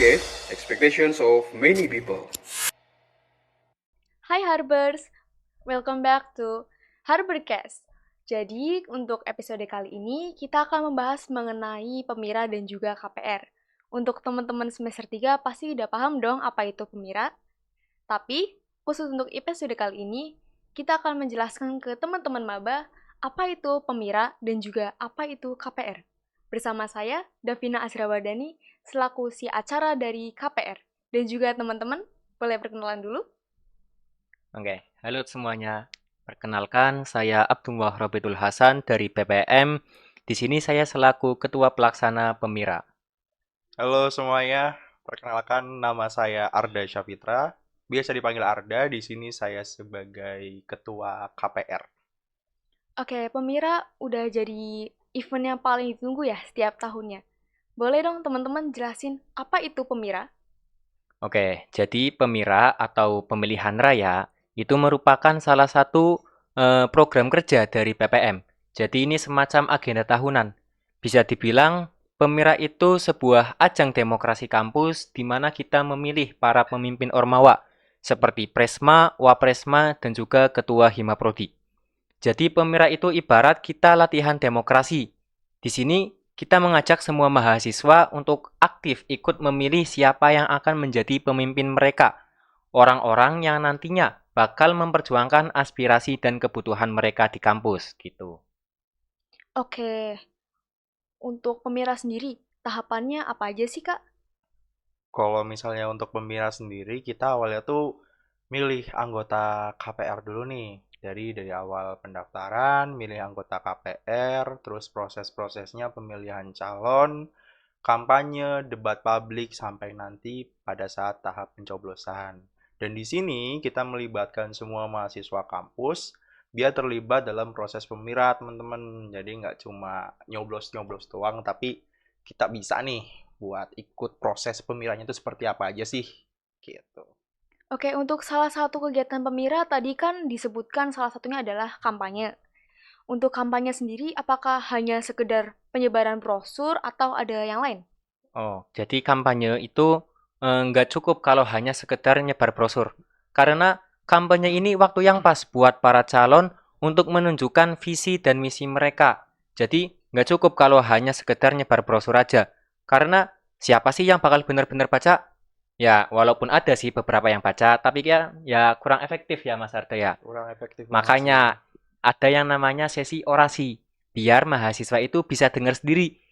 Podcast Expectations of Many People. Hai Harbers, welcome back to Harborcast. Jadi untuk episode kali ini kita akan membahas mengenai Pemira dan juga KPR. Untuk teman-teman semester 3 pasti udah paham dong apa itu Pemira. Tapi khusus untuk episode kali ini kita akan menjelaskan ke teman-teman maba apa itu Pemira dan juga apa itu KPR. Bersama saya, Davina Azrawardani, selaku si acara dari KPR. Dan juga teman-teman, boleh perkenalan dulu? Oke, halo semuanya. Perkenalkan, saya Abdullah Robitul Hasan dari BPM. Di sini saya selaku Ketua Pelaksana Pemira. Halo semuanya, perkenalkan nama saya Arda Syafitra. Biasa dipanggil Arda, di sini saya sebagai Ketua KPR. Oke, Pemira udah jadi event yang paling ditunggu ya setiap tahunnya. Boleh dong teman-teman jelasin apa itu Pemira? Oke, jadi Pemira atau pemilihan raya itu merupakan salah satu program kerja dari BPM. Jadi ini semacam agenda tahunan. Bisa dibilang Pemira itu sebuah ajang demokrasi kampus di mana kita memilih para pemimpin Ormawa seperti Presma, Wapresma, dan juga Ketua Himaprodi. Jadi Pemira itu ibarat kita latihan demokrasi. Di sini kita mengajak semua mahasiswa untuk aktif ikut memilih siapa yang akan menjadi pemimpin mereka. Orang-orang yang nantinya bakal memperjuangkan aspirasi dan kebutuhan mereka di kampus gitu. Oke, untuk Pemira sendiri, tahapannya apa aja sih Kak? Kalau misalnya untuk pembina sendiri, kita awalnya tuh milih anggota KPR dulu nih. Dari awal pendaftaran, milih anggota KPR, terus proses-prosesnya pemilihan calon, kampanye, debat publik, sampai nanti pada saat tahap pencoblosan. Dan di sini kita melibatkan semua mahasiswa kampus biar terlibat dalam proses pemira, teman-teman. Jadi nggak cuma nyoblos-nyoblos doang, tapi kita bisa nih buat ikut proses pemiranya itu seperti apa aja sih, gitu. Oke, untuk salah satu kegiatan Pemira tadi kan disebutkan salah satunya adalah kampanye. Untuk kampanye sendiri, apakah hanya sekedar penyebaran brosur atau ada yang lain? Oh, jadi kampanye itu nggak cukup kalau hanya sekedar nyebar brosur. Karena kampanye ini waktu yang pas buat para calon untuk menunjukkan visi dan misi mereka. Jadi nggak cukup kalau hanya sekedar nyebar brosur aja. Karena siapa sih yang bakal benar-benar baca? Ya, walaupun ada sih beberapa yang baca, tapi ya kurang efektif ya Mas Arda ya. Kurang efektif banget sih. Makanya ada yang namanya sesi orasi, biar mahasiswa itu bisa dengar sendiri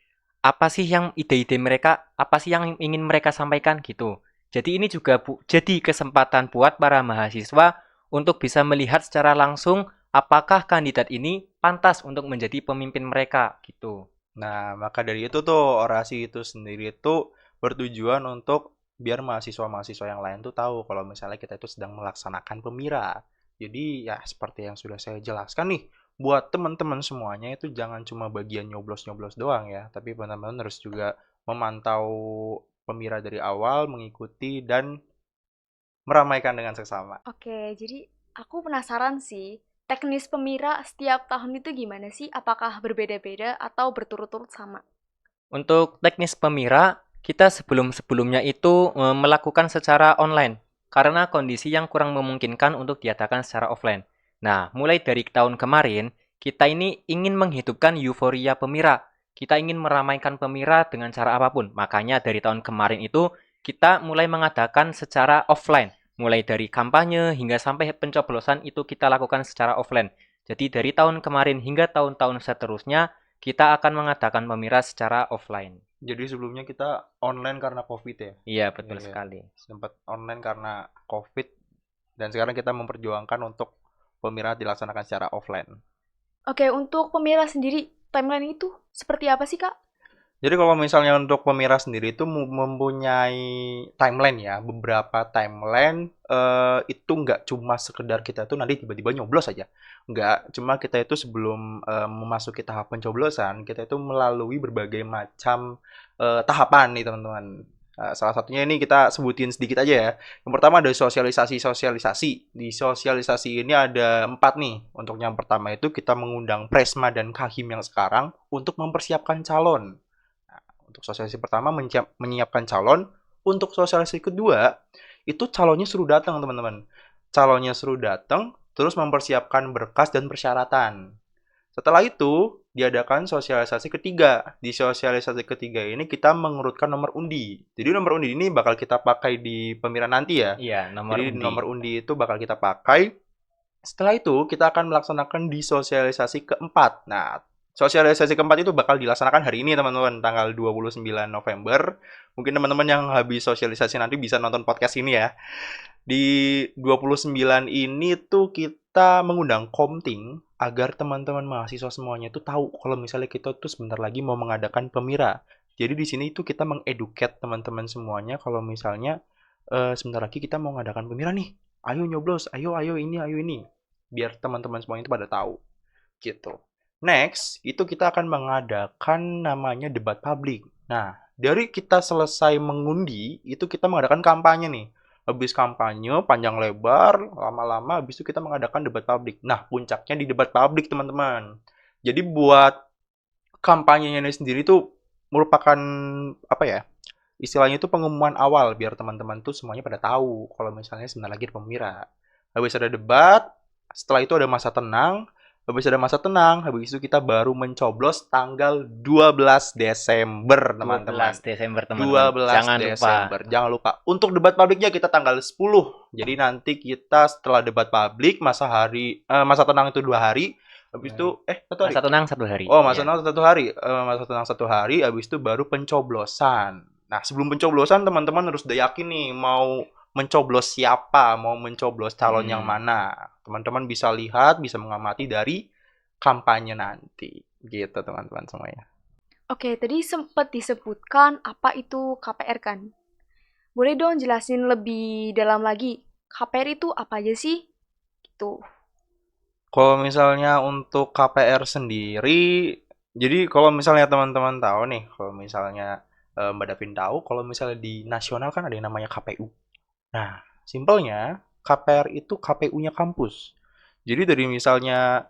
apa sih yang ide-ide mereka, apa sih yang ingin mereka sampaikan gitu. Jadi ini juga jadi kesempatan buat para mahasiswa untuk bisa melihat secara langsung apakah kandidat ini pantas untuk menjadi pemimpin mereka gitu. Nah, maka dari itu tuh orasi itu sendiri tuh bertujuan untuk biar mahasiswa-mahasiswa yang lain tuh tahu kalau misalnya kita itu sedang melaksanakan pemira. Jadi ya seperti yang sudah saya jelaskan nih, buat teman-teman semuanya itu jangan cuma bagian nyoblos-nyoblos doang ya, tapi benar-benar harus juga memantau pemira dari awal, mengikuti dan meramaikan dengan sesama. Oke, jadi aku penasaran sih, teknis Pemira setiap tahun itu gimana sih? Apakah berbeda-beda atau berturut-turut sama? Untuk teknis pemira, kita sebelum-sebelumnya itu melakukan secara online karena kondisi yang kurang memungkinkan untuk diadakan secara offline. Nah, mulai dari tahun kemarin, kita ini ingin menghidupkan euforia pemira. Kita ingin meramaikan pemira dengan cara apapun. Makanya dari tahun kemarin itu kita mulai mengadakan secara offline. Mulai dari kampanye hingga sampai pencoblosan itu kita lakukan secara offline. Jadi dari tahun kemarin hingga tahun-tahun seterusnya kita akan mengadakan pemira secara offline. Jadi sebelumnya kita online karena COVID ya. Iya, betul Iya, sekali. sempat online karena COVID dan sekarang kita memperjuangkan untuk pemira dilaksanakan secara offline. Oke, untuk Pemira sendiri, timeline itu seperti apa sih Kak? Jadi kalau misalnya untuk pemira sendiri itu mempunyai timeline ya, beberapa timeline itu nggak cuma sekedar kita tuh nanti tiba-tiba nyoblos aja. Nggak, cuma kita itu sebelum memasuki tahap pencoblosan, kita itu melalui berbagai macam tahapan nih teman-teman. Salah satunya ini kita sebutin sedikit aja ya. Yang pertama ada sosialisasi. Di sosialisasi ini ada 4 nih. Untuk yang pertama itu kita mengundang Presma dan Kahim yang sekarang untuk mempersiapkan calon. Untuk sosialisasi pertama menyiapkan calon, untuk sosialisasi kedua, itu calonnya suruh datang, teman-teman. Calonnya suruh datang, terus mempersiapkan berkas dan persyaratan. Setelah itu, diadakan sosialisasi ketiga. Di sosialisasi ketiga ini kita mengurutkan nomor undi. Jadi nomor undi ini bakal kita pakai di pemilihan nanti ya. Iya, nomor Jadi undi. nomor undi itu bakal kita pakai. Setelah itu, kita akan melaksanakan di sosialisasi keempat. Nah, sosialisasi keempat itu bakal dilaksanakan hari ini, teman-teman, tanggal 29 November. Mungkin teman-teman yang habis sosialisasi nanti bisa nonton podcast ini ya. Di 29 ini tuh kita mengundang Komting agar teman-teman mahasiswa semuanya itu tahu kalau misalnya kita tuh sebentar lagi mau mengadakan pemira. Jadi di sini tuh kita mengeduket teman-teman semuanya kalau misalnya sebentar lagi kita mau mengadakan pemira nih. Ayo nyoblos, ayo ini. Biar teman-teman semuanya itu pada tahu. Gitu. Next, itu kita akan mengadakan namanya debat publik. Nah, dari kita selesai mengundi, itu kita mengadakan kampanye nih. Habis kampanye, panjang lebar, lama-lama, habis itu kita mengadakan debat publik. Nah, puncaknya di debat publik, teman-teman. Jadi buat kampanyenya ini sendiri itu merupakan, apa ya, istilahnya itu pengumuman awal, biar teman-teman tuh semuanya pada tahu kalau misalnya sebentar lagi ada pemira. Habis ada debat, setelah itu ada masa tenang, habis itu kita baru mencoblos tanggal 12 Desember, 12 teman-teman. Desember, teman-teman. 12 Jangan lupa. Desember. Jangan lupa. Untuk debat publiknya kita tanggal 10. Jadi nanti kita setelah debat publik masa tenang itu 2 hari. Habis itu 1 hari. Masa tenang 1 hari. Oh, masa Iya. tenang 1 hari. Masa tenang 1 hari, habis itu baru pencoblosan. Nah, sebelum pencoblosan teman-teman harus udah yakin nih mau mencoblos siapa, mau mencoblos calon yang mana. Teman-teman bisa lihat, bisa mengamati dari kampanye nanti. Gitu, teman-teman semuanya. Oke, tadi sempat disebutkan apa itu KPR kan? Boleh dong jelasin lebih dalam lagi, KPR itu apa aja sih? Gitu. Kalau misalnya untuk KPR sendiri, jadi kalau misalnya teman-teman tahu nih, kalau misalnya Mbak Davin tahu, kalau misalnya di nasional kan ada yang namanya KPU. Nah, simpelnya KPR itu KPU-nya kampus. Jadi dari misalnya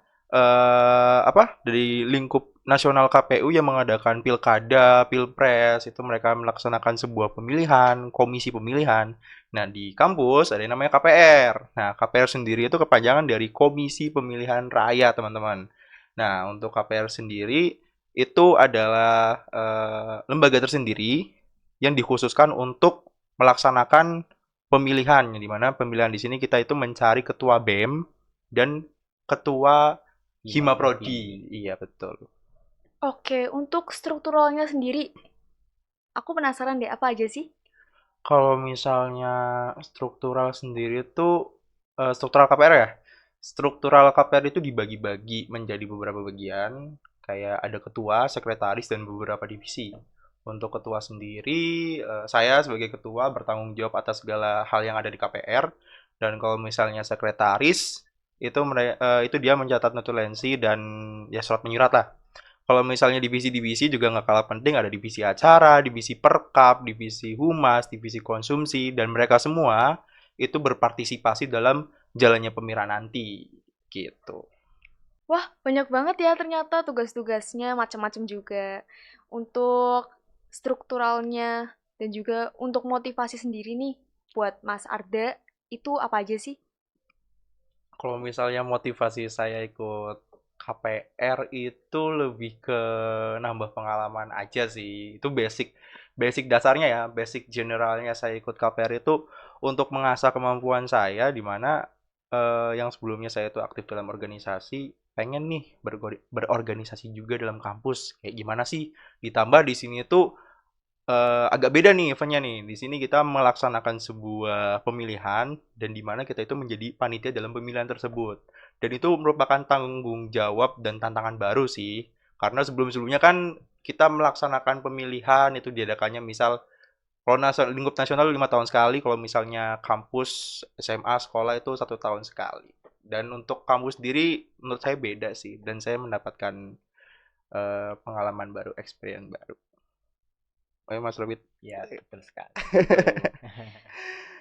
dari lingkup nasional KPU yang mengadakan pilkada, pilpres, itu mereka melaksanakan sebuah pemilihan, komisi pemilihan. Nah, di kampus ada yang namanya KPR. Nah, KPR sendiri itu kepanjangan dari Komisi Pemilihan Rakyat, teman-teman. Nah, untuk KPR sendiri itu adalah lembaga tersendiri yang dikhususkan untuk melaksanakan pemilihan, di mana pemilihan di sini kita itu mencari ketua BEM dan ketua Himaprodi. Iya, betul. Oke, untuk strukturalnya sendiri, aku penasaran deh apa aja sih? Kalau misalnya struktural sendiri itu struktural KPR ya. Struktural KPR itu dibagi-bagi menjadi beberapa bagian, kayak ada ketua, sekretaris, dan beberapa divisi. Untuk ketua sendiri, saya sebagai ketua bertanggung jawab atas segala hal yang ada di KPR. Dan kalau misalnya sekretaris, itu dia mencatat notulensi dan ya surat menyurat lah. Kalau misalnya divisi-divisi juga nggak kalah penting, ada divisi acara, divisi perkap, divisi humas, divisi konsumsi, dan mereka semua itu berpartisipasi dalam jalannya pemira nanti, gitu. Wah, banyak banget ya ternyata tugas-tugasnya macam-macam juga. Untuk strukturalnya dan juga untuk motivasi sendiri nih buat Mas Arda, itu apa aja sih? Kalau misalnya motivasi saya ikut KPR itu lebih ke nambah pengalaman aja sih. Itu basic basic dasarnya ya, basic generalnya saya ikut KPR itu untuk mengasah kemampuan saya di mana yang sebelumnya saya itu aktif dalam organisasi, pengen nih berorganisasi juga dalam kampus. Kayak gimana sih? Ditambah di sini tuh agak beda nih eventnya nih. Di sini kita melaksanakan sebuah pemilihan dan di mana kita itu menjadi panitia dalam pemilihan tersebut. Dan itu merupakan tanggung jawab dan tantangan baru sih. Karena sebelum-sebelumnya kan kita melaksanakan pemilihan itu diadakannya misal kalau lingkup nasional 5 tahun sekali, kalau misalnya kampus SMA sekolah itu 1 tahun sekali. Dan untuk kampus sendiri menurut saya beda sih dan saya mendapatkan pengalaman baru, experience baru. Oke, Mas Robit. Ya, betul sekali.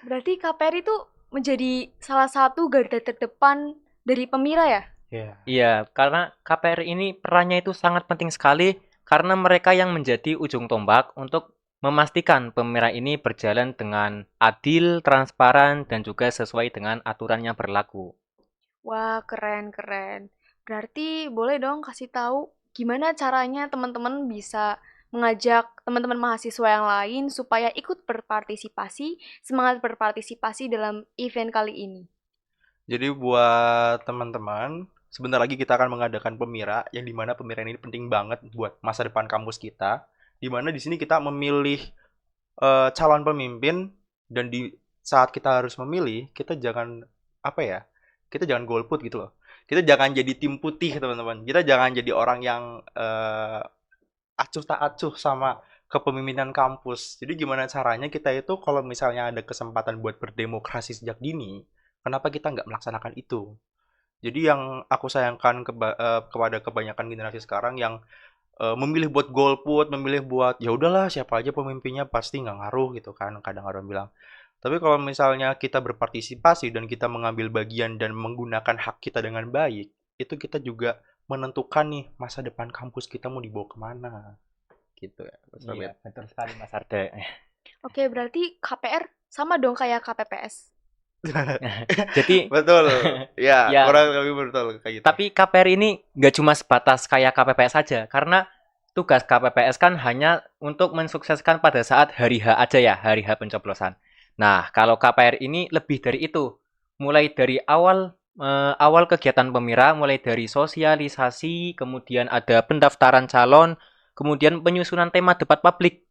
Berarti KPR itu menjadi salah satu garda terdepan dari pemira ya? Iya. Iya, karena KPR ini perannya itu sangat penting sekali karena mereka yang menjadi ujung tombak untuk memastikan pemira ini berjalan dengan adil, transparan, dan juga sesuai dengan aturan yang berlaku. Wah, keren-keren. Berarti boleh dong kasih tahu gimana caranya teman-teman bisa mengajak teman-teman mahasiswa yang lain supaya ikut berpartisipasi, semangat berpartisipasi dalam event kali ini. Jadi buat teman-teman, sebentar lagi kita akan mengadakan pemira, yang dimana pemira ini penting banget buat masa depan kampus kita. Dimana di sini kita memilih calon pemimpin, dan di saat kita harus memilih, kita jangan apa ya? Kita jangan golput gitu loh. Kita jangan jadi tim putih, teman-teman. Kita jangan jadi orang yang acuh tak acuh sama kepemimpinan kampus. Jadi gimana caranya kita itu kalau misalnya ada kesempatan buat berdemokrasi sejak dini, kenapa kita nggak melaksanakan itu? Jadi yang aku sayangkan kepada kebanyakan generasi sekarang yang memilih buat golput, memilih buat ya udahlah siapa aja pemimpinnya pasti nggak ngaruh gitu kan. Kadang orang bilang. Tapi kalau misalnya kita berpartisipasi dan kita mengambil bagian dan menggunakan hak kita dengan baik, itu kita juga menentukan nih masa depan kampus kita mau dibawa kemana. Gitu ya, Mas Robert. Betul sekali Mas Arde. Oke, berarti KPR sama dong kayak KPPS. Jadi Betul. Ya, ya, kurang lebih betul kayak gitu. tapi KPR ini nggak cuma sebatas kayak KPPS saja, karena tugas KPPS kan hanya untuk mensukseskan pada saat hari H aja ya, hari H pencoblosan. Nah, kalau KPR ini lebih dari itu. Mulai dari awal kegiatan pemira, mulai dari sosialisasi, kemudian ada pendaftaran calon, kemudian penyusunan tema debat publik.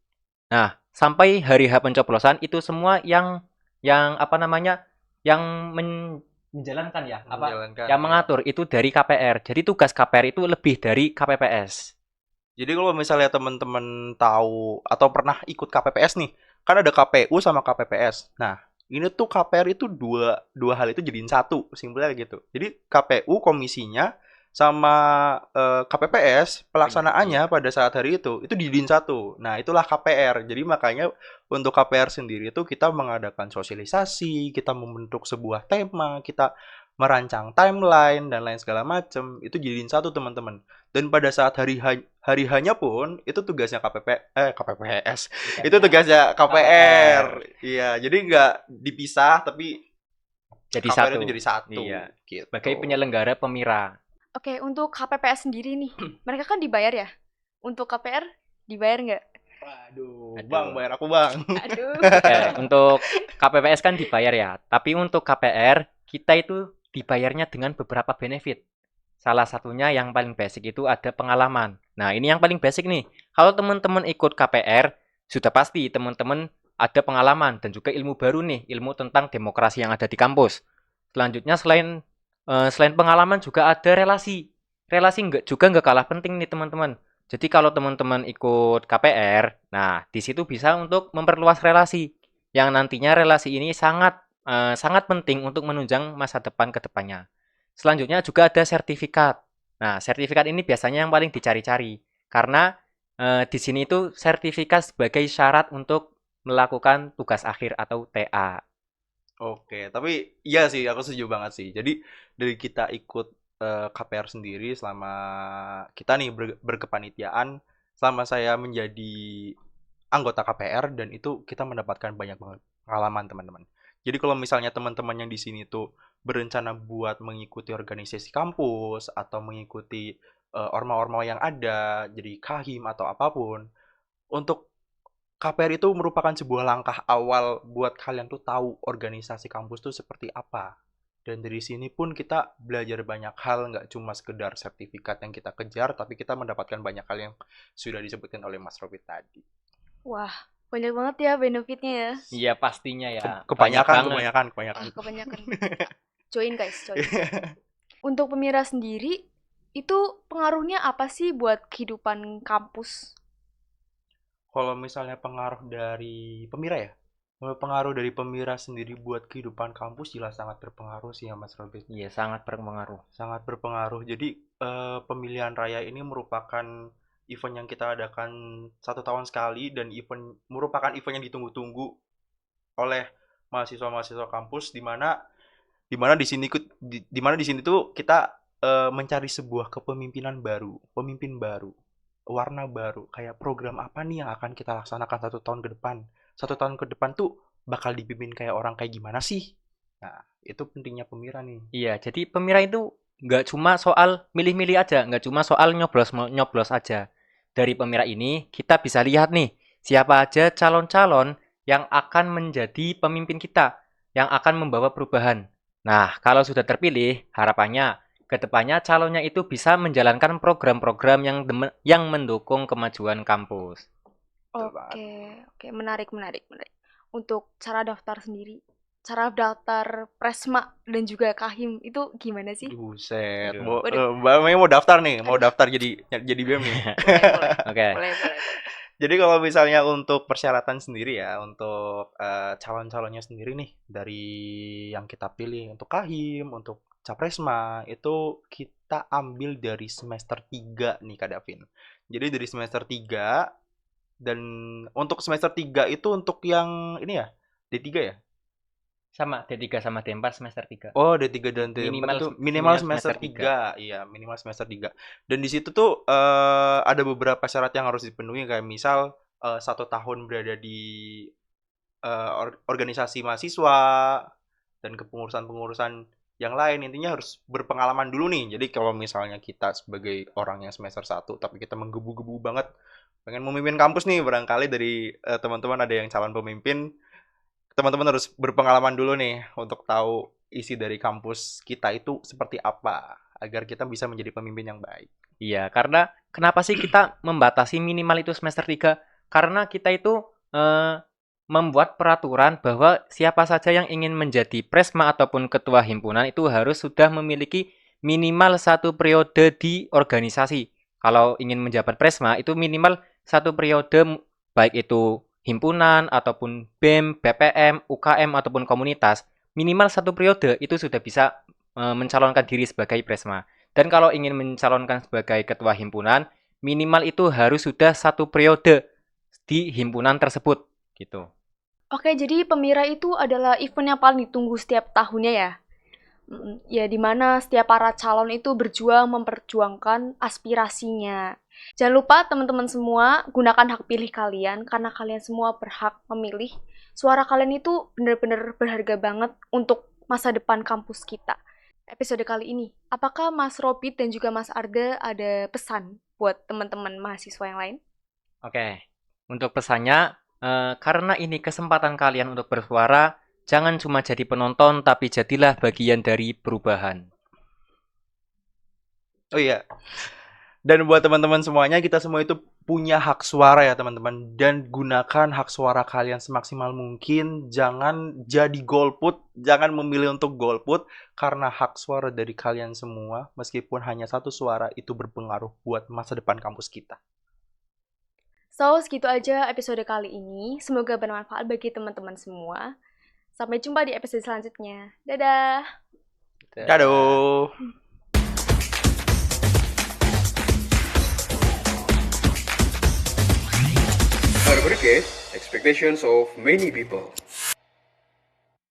Nah, sampai hari H pencoblosan itu semua yang apa namanya? Yang menjalankan ya, Menjalankan yang ya. mengatur itu dari KPR. Jadi tugas KPR itu lebih dari KPPS. Jadi kalau misalnya teman-teman tahu atau pernah ikut KPPS nih, kan ada KPU sama KPPS. Nah, ini tuh KPR itu dua hal itu jadiin satu, simpelnya gitu. Jadi KPU komisinya sama KPPS pelaksanaannya pada saat hari itu dijadiin satu. Nah, itulah KPR. Jadi makanya untuk KPR sendiri itu kita mengadakan sosialisasi, kita membentuk sebuah tema, kita merancang timeline dan lain segala macam. Itu jadiin satu, teman-teman. Dan pada saat hari hanya pun itu tugasnya KPPS. Itu tugasnya KPR. Iya, jadi nggak dipisah tapi Jadi KPR satu. itu jadi satu. Iya. Gitu. Sebagai penyelenggara pemira. Oke, untuk KPPS sendiri nih, mereka kan dibayar ya? Untuk KPR dibayar nggak? Waduh, Aduh. Bang, bayar aku, Bang. Aduh. Untuk KPPS kan dibayar ya, tapi untuk KPR kita itu dibayarnya dengan beberapa benefit. Salah satunya yang paling basic itu ada pengalaman. Nah, ini yang paling basic nih. Kalau teman-teman ikut KPR, sudah pasti teman-teman ada pengalaman dan juga ilmu baru nih, ilmu tentang demokrasi yang ada di kampus. Selanjutnya selain pengalaman juga ada relasi. Relasi nggak kalah penting nih teman-teman. Jadi kalau teman-teman ikut KPR, nah di situ bisa untuk memperluas relasi. Yang nantinya relasi ini sangat penting untuk menunjang masa depan ke depannya. Selanjutnya juga ada sertifikat. Nah, sertifikat ini biasanya yang paling dicari-cari karena di sini itu sertifikat sebagai syarat untuk melakukan tugas akhir atau TA. Oke, tapi iya sih, aku setuju banget sih. Jadi dari kita ikut KPR sendiri selama kita nih berkepanitiaan, selama saya menjadi anggota KPR dan itu kita mendapatkan banyak banget pengalaman, teman-teman. Jadi kalau misalnya teman-teman yang di sini tuh berencana buat mengikuti organisasi kampus atau mengikuti orma-orma yang ada, jadi kahim atau apapun, untuk KPR itu merupakan sebuah langkah awal buat kalian tuh tahu organisasi kampus tuh seperti apa. Dan dari sini pun kita belajar banyak hal, nggak cuma sekedar sertifikat yang kita kejar, tapi kita mendapatkan banyak hal yang sudah disebutkan oleh Mas Robert tadi. Wah, banyak banget ya benefitnya ya. Iya pastinya ya. Kebanyakan. Kebanyakan. Join guys, join. Untuk pemira sendiri, itu pengaruhnya apa sih buat kehidupan kampus? Kalau misalnya pengaruh dari pemira ya, kalau pengaruh dari pemira sendiri buat kehidupan kampus jelas sangat berpengaruh sih ya Mas Robert. Iya, sangat berpengaruh. Sangat berpengaruh. Jadi pemilihan raya ini merupakan event yang kita adakan 1 tahun sekali dan merupakan event yang ditunggu-tunggu oleh mahasiswa-mahasiswa kampus di mana di sini tuh kita mencari sebuah kepemimpinan baru, pemimpin baru. warna baru. Kayak program apa nih yang akan kita laksanakan 1 tahun ke depan. 1 tahun ke depan tuh bakal dipimpin kayak orang kayak gimana sih? Nah, itu pentingnya Pemira nih. Iya, jadi pemira itu nggak cuma soal milih-milih aja, nggak cuma soal nyoblos-nyoblos aja. Dari pemira ini kita bisa lihat nih, siapa aja calon-calon yang akan menjadi pemimpin kita, yang akan membawa perubahan. Nah, kalau sudah terpilih, harapannya kedepannya calonnya itu bisa menjalankan program-program yang mendukung kemajuan kampus. Betul banget. Oke, menarik. Untuk cara daftar sendiri, cara daftar Presma dan juga Kahim itu gimana sih? Buset, Aduh. Mbak Mei mau daftar nih, mau Aduh. daftar jadi BEM nih. Boleh. Oke. Boleh. Jadi kalau misalnya untuk persyaratan sendiri ya, untuk calon-calonnya sendiri nih, dari yang kita pilih untuk Kahim, untuk Capresma, itu kita ambil dari semester 3 nih Kak Davin. Jadi dari semester 3, dan untuk semester 3 itu untuk yang ini ya, D3 ya? Sama D3 sama D4 semester 3. Oh, D3 dan D4 itu minimal Minimal semester semester 3. 3. Iya, minimal semester 3. Dan di situ tuh ada beberapa syarat yang harus dipenuhi, kayak misal 1 tahun berada di organisasi mahasiswa dan kepengurusan-pengurusan yang lain. Intinya harus berpengalaman dulu nih. Jadi kalau misalnya kita sebagai orang yang semester 1 tapi kita menggebu-gebu banget pengen memimpin kampus nih, barangkali dari teman-teman ada yang calon pemimpin, teman-teman harus berpengalaman dulu nih untuk tahu isi dari kampus kita itu seperti apa agar kita bisa menjadi pemimpin yang baik. Iya, karena kenapa sih kita membatasi minimal itu semester 3? Karena kita itu membuat peraturan bahwa siapa saja yang ingin menjadi presma ataupun ketua himpunan itu harus sudah memiliki minimal 1 periode di organisasi. Kalau ingin menjabat presma itu minimal 1 periode, baik itu himpunan ataupun BEM, BPM, UKM ataupun komunitas, minimal 1 periode itu sudah bisa mencalonkan diri sebagai presma. Dan kalau ingin mencalonkan sebagai ketua himpunan, minimal itu harus sudah 1 periode di himpunan tersebut, gitu. Oke, jadi Pemira itu adalah event yang paling ditunggu setiap tahunnya ya? Ya, di mana setiap para calon itu berjuang memperjuangkan aspirasinya. Jangan lupa teman-teman semua gunakan hak pilih kalian karena kalian semua berhak memilih. Suara kalian itu benar-benar berharga banget untuk masa depan kampus kita. Episode kali ini, apakah Mas Robit dan juga Mas Arda ada pesan buat teman-teman mahasiswa yang lain? Oke, untuk pesannya, karena ini kesempatan kalian untuk bersuara, jangan cuma jadi penonton, tapi jadilah bagian dari perubahan. Oh iya. Dan buat teman-teman semuanya, kita semua itu punya hak suara ya teman-teman. Dan gunakan hak suara kalian semaksimal mungkin. Jangan jadi golput, jangan memilih untuk golput. Karena hak suara dari kalian semua, meskipun hanya 1 suara, itu berpengaruh buat masa depan kampus kita. So, segitu aja episode kali ini. Semoga bermanfaat bagi teman-teman semua. Sampai jumpa di episode selanjutnya. Dadah! Dadah! Harbor Case, expectations of many people.